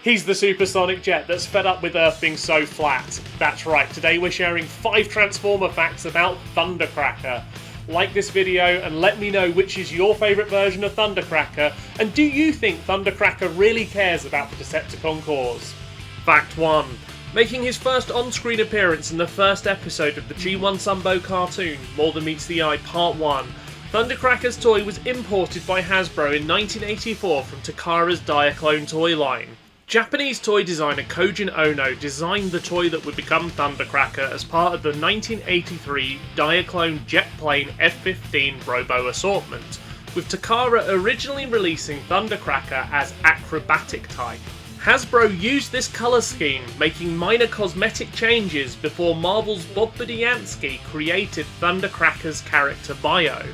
He's the supersonic jet that's fed up with Earth being so flat. That's right, today we're sharing 5 Transformer facts about Thundercracker. Like this video and let me know which is your favourite version of Thundercracker, and do you think Thundercracker really cares about the Decepticon cause? Fact 1. Making his first on-screen appearance in the first episode of the G1 Sunbow cartoon, More Than Meets the Eye Part 1, Thundercracker's toy was imported by Hasbro in 1984 from Takara's Diaclone toy line. Japanese toy designer Kojin Ono designed the toy that would become Thundercracker as part of the 1983 Diaclone jet plane F-15 Robo assortment, with Takara originally releasing Thundercracker as acrobatic type. Hasbro used this colour scheme, making minor cosmetic changes before Marvel's Bob Budiansky created Thundercracker's character bio.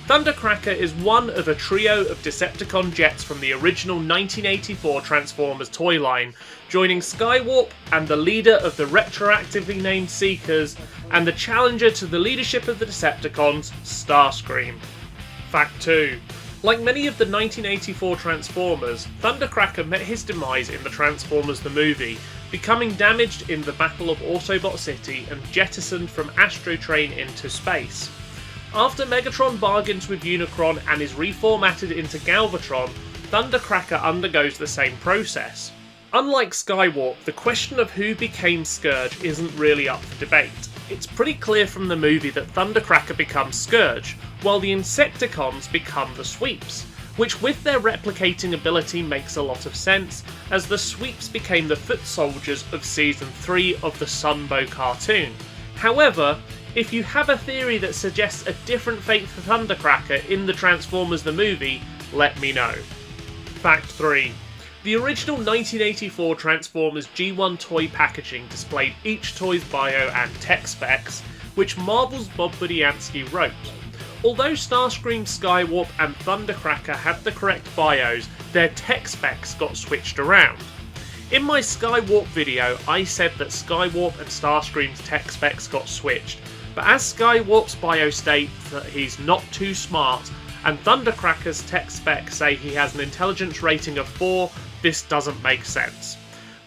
Thundercracker is one of a trio of Decepticon jets from the original 1984 Transformers toy line, joining Skywarp and the leader of the retroactively named Seekers, and the challenger to the leadership of the Decepticons, Starscream. Fact 2. Like many of the 1984 Transformers, Thundercracker met his demise in the Transformers the movie, becoming damaged in the Battle of Autobot City and jettisoned from Astrotrain into space. After Megatron bargains with Unicron and is reformatted into Galvatron, Thundercracker undergoes the same process. Unlike Skywarp, the question of who became Scourge isn't really up for debate. It's pretty clear from the movie that Thundercracker becomes Scourge, while the Insecticons become the Sweeps, which with their replicating ability makes a lot of sense, as the Sweeps became the foot soldiers of Season 3 of the Sunbow cartoon. However, if you have a theory that suggests a different fate for Thundercracker in the Transformers the movie, let me know. Fact 3. The original 1984 Transformers G1 toy packaging displayed each toy's bio and tech specs, which Marvel's Bob Budiansky wrote. Although Starscream, Skywarp and Thundercracker had the correct bios, their tech specs got switched around. In my Skywarp video, I said that Skywarp and Starscream's tech specs got switched, but as Skywarp's bio states that he's not too smart, and Thundercracker's tech specs say he has an intelligence rating of 4, this doesn't make sense.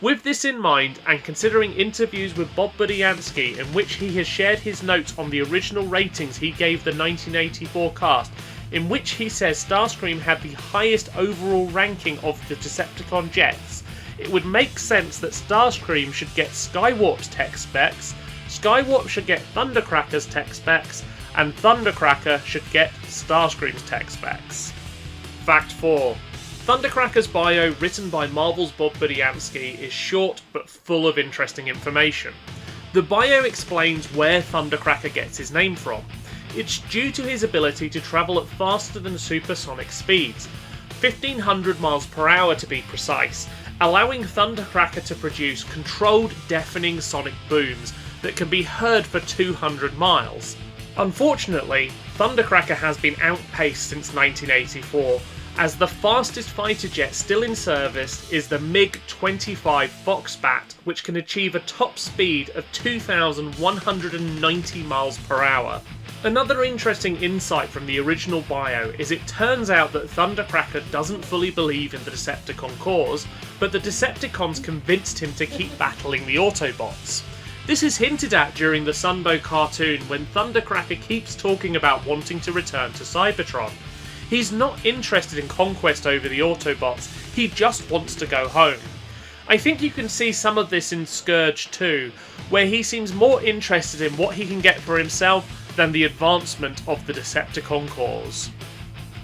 With this in mind, and considering interviews with Bob Budiansky in which he has shared his notes on the original ratings he gave the 1984 cast, in which he says Starscream had the highest overall ranking of the Decepticon jets, it would make sense that Starscream should get Skywarp's tech specs, Skywarp should get Thundercracker's tech specs, and Thundercracker should get Starscream's tech specs. Fact 4. Thundercracker's bio, written by Marvel's Bob Budiansky, is short but full of interesting information. The bio explains where Thundercracker gets his name from. It's due to his ability to travel at faster than supersonic speeds, 1500 miles per hour to be precise, allowing Thundercracker to produce controlled, deafening sonic booms that can be heard for 200 miles. Unfortunately, Thundercracker has been outpaced since 1984, as the fastest fighter jet still in service is the MiG-25 Foxbat, which can achieve a top speed of 2,190 miles per hour. Another interesting insight from the original bio is it turns out that Thundercracker doesn't fully believe in the Decepticon cause, but the Decepticons convinced him to keep battling the Autobots. This is hinted at during the Sunbow cartoon when Thundercracker keeps talking about wanting to return to Cybertron. He's not interested in conquest over the Autobots, he just wants to go home. I think you can see some of this in Scourge too, where he seems more interested in what he can get for himself than the advancement of the Decepticon cause.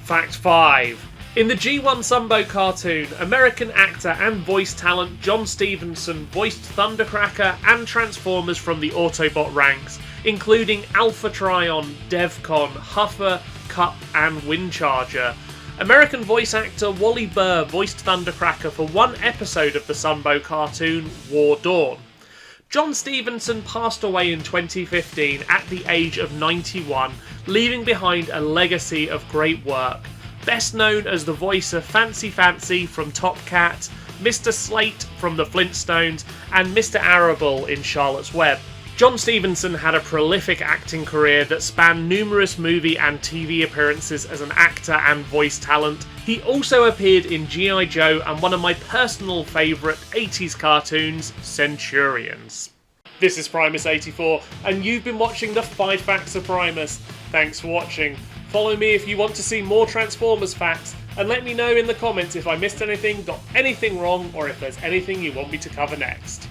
Fact 5. In the G1 Sunbow cartoon, American actor and voice talent John Stevenson voiced Thundercracker and Transformers from the Autobot ranks, including Alpha Trion, Devcon, Huffer, Cup and Windcharger. American voice actor Wally Burr voiced Thundercracker for one episode of the Sunbow cartoon, War Dawn. John Stevenson passed away in 2015 at the age of 91, leaving behind a legacy of great work. Best known as the voice of Fancy Fancy from Top Cat, Mr. Slate from the Flintstones, and Mr. Arable in Charlotte's Web. John Stevenson had a prolific acting career that spanned numerous movie and TV appearances as an actor and voice talent, He also appeared in G.I. Joe and one of my personal favourite 80s cartoons, Centurions. This is Prymus84, and you've been watching the 5 Facts of Prymus. Thanks for watching. Follow me if you want to see more Transformers facts, and let me know in the comments if I missed anything, got anything wrong, or if there's anything you want me to cover next.